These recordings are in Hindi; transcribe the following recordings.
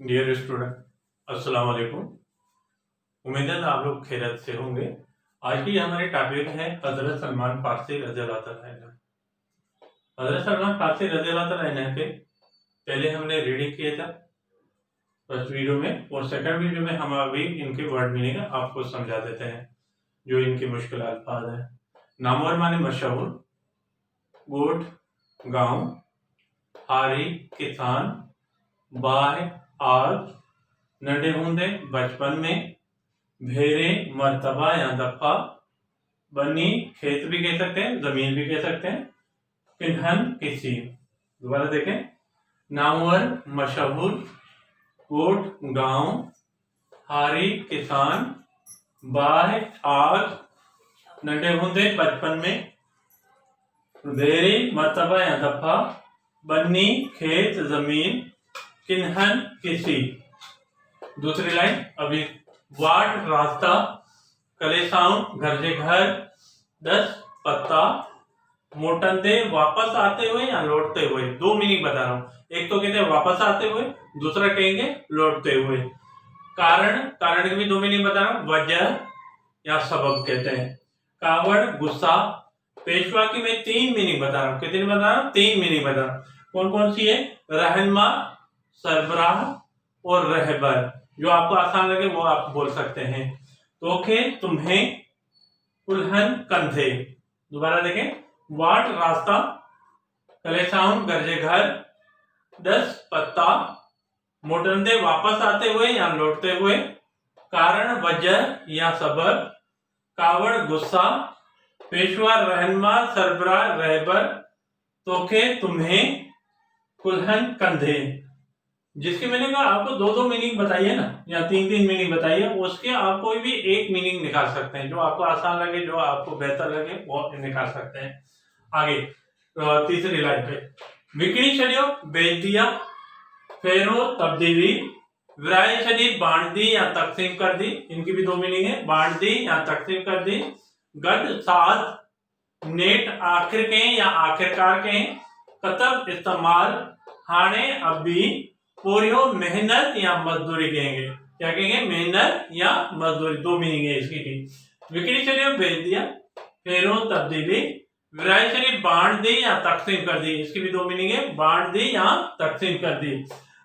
डियर स्टूडेंट, अस्सलाम वालेकुम। उम्मीद है आप लोग खैरियत से होंगे। आज की हमारी टॉपिक है हजरत सलमान फारसी रज़ियल्लाहु तआला अन्हु। हजरत सलमान फारसी रज़ियल्लाहु तआला अन्हु के पहले हमने रीडिंग किया था फर्स्ट वीडियो में, और सेकंड वीडियो में हम अभी इनके वर्ड मीनिंग आपको समझा देते हैं जो इनकी मुश्किल अल्फाज है। नामवर माने मशहूर, गोट गांव, हारी किसान, बाह आज, नंढे होंदे बचपन में, भेरे मर्तबा या दफा, बनी खेत भी कह सकते हैं, जमीन भी कह सकते हैं, किन्हन किसी। दोबारा देखें, नामवर मशहूर, कोट गांव, हारी किसान, बाह आज, नंढे होंदे बचपन में, भेरे मर्तबा या दफा, बनी खेत जमीन, किन्हन किसी। दूसरी लाइन अभी, वाट रास्ता, कलेसाउन घर से घर, 10 पत्ता, मोटंदे वापस आते हुए या लौटते हुए। दो मीनिंग बता रहा हूं, एक तो कहते हैं वापस आते हुए, दूसरा कहेंगे लौटते हुए। कारण, कारण की भी दो मीनिंग बता रहा हूं, वजह या सबब कहते हैं। कावड़ गुस्सा, पेशवा की मैं 3 मीनिंग बता रहा हूं। कितनी बता रहा हूं? 3 मीनिंग बता रहा हूं। कौन कौन सी है? रहनमा, सरबराह और रहबर। जो आपको आसान लगे वो आप बोल सकते हैं। तोखे तुम्हें, कुल्हन कंधे। दोबारा देखें, वाट रास्ता, कलेसाउन गरजे घर, 10 पत्ता, मोटंदे वापस आते हुए या लौटते हुए, कारण वजह या सबब, कावड़ गुस्सा, पेशवा रहनमा सरबराह रहबर, तोखे तुम्हें, कुल्हन कंधे। जिसके मैंने कहा आपको दो मीनिंग बताइए ना, या 3 मीनिंग बताइए, उसके आप कोई भी एक मीनिंग निकाल सकते हैं। जो आपको आसान लगे, जो आपको बेहतर लगे वो निकाल सकते हैं। आगे तीसरी लाइन पे, बिकनी चलियो बेच दिया, फेरो तब्दीली, विराय शरीर बांट दी या तकसीम कर दी। इनकी भी 2 मीनिंग है, बांट दी या तकसीम कर दी। गद साथ, नेट आखिर के या आखिरकार के, कतब इस्तेमाल, हाने अभी, पोरियो मेहनत या मजदूरी कहेंगे। क्या कहेंगे? मेहनत या मजदूरी। 2 मीनिंग है इसकी भी। विक्री शरीर बेच दिया, फेरो तब्दीली, विराय शरीर बांट दी या तकसीम कर दी। इसकी भी 2 मीनिंग है, बांट दी या तकसीम कर दी।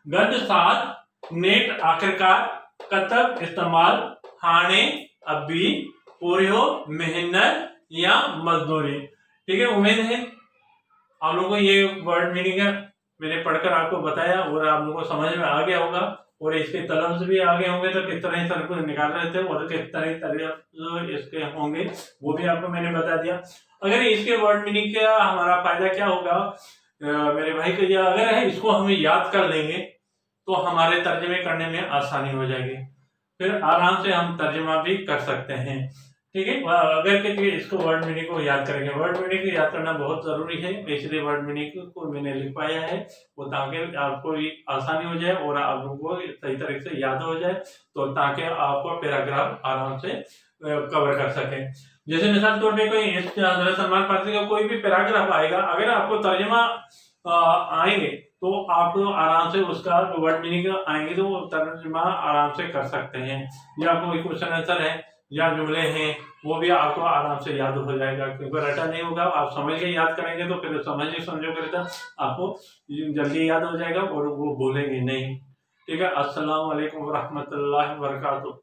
गद साथ, नेट आखिरकार, कतब इस्तेमाल, हाने अभी, पोरियो मेहनत या मजदूरी। ठीक है, उम्मीद है आप लोगों को ये वर्ड मीनिंग है मैंने पढ़कर आपको बताया और आप लोगों को समझ में आ गया होगा, और इसके तलफ्ज़ भी आ गए होंगे। तो किस तरह से सबको निकाल रहे थे और किस तरह इसके होंगे वो भी आपको मैंने बता दिया। अगर इसके वर्ड मीनिंग का हमारा फायदा क्या होगा मेरे भाई को, ये अगर है इसको हम याद कर लेंगे तो हमारे तर्जमे करने में आसानी हो जाएगी, फिर आराम से हम तर्जमा भी कर सकते हैं। ठीक है, अगर कि इसको वर्ड मीनिंग को याद करेंगे। वर्ड मीनिंग को याद करना बहुत जरूरी है, इसलिए वर्ड मीनिंग को मैंने लिखवाया है वो, ताकि आपको आसानी हो जाए और आप लोगों को सही तरीके से याद हो जाए, तो ताकि आपको पैराग्राफ आराम से कवर कर सके। जैसे मिसाल तौर पे कोई हज़रत सलमान फारसी का कोई भी पैराग्राफ आएगा, अगर आपको तर्जमा आएंगे तो आप आराम से उसका वर्ड मीनिंग आएंगे तो वो तर्जमा आराम से कर सकते हैं। या कोई क्वेश्चन आंसर है या जुमले हैं वो भी आपको आराम से याद हो जाएगा, क्योंकि रटा नहीं होगा। आप समझ के याद करेंगे तो फिर समझोगे तो आपको जल्दी याद हो जाएगा और वो भूलेंगे नहीं। ठीक है, अस्सलाम वालेकुम व रहमतुल्लाहि व बरकातुहू।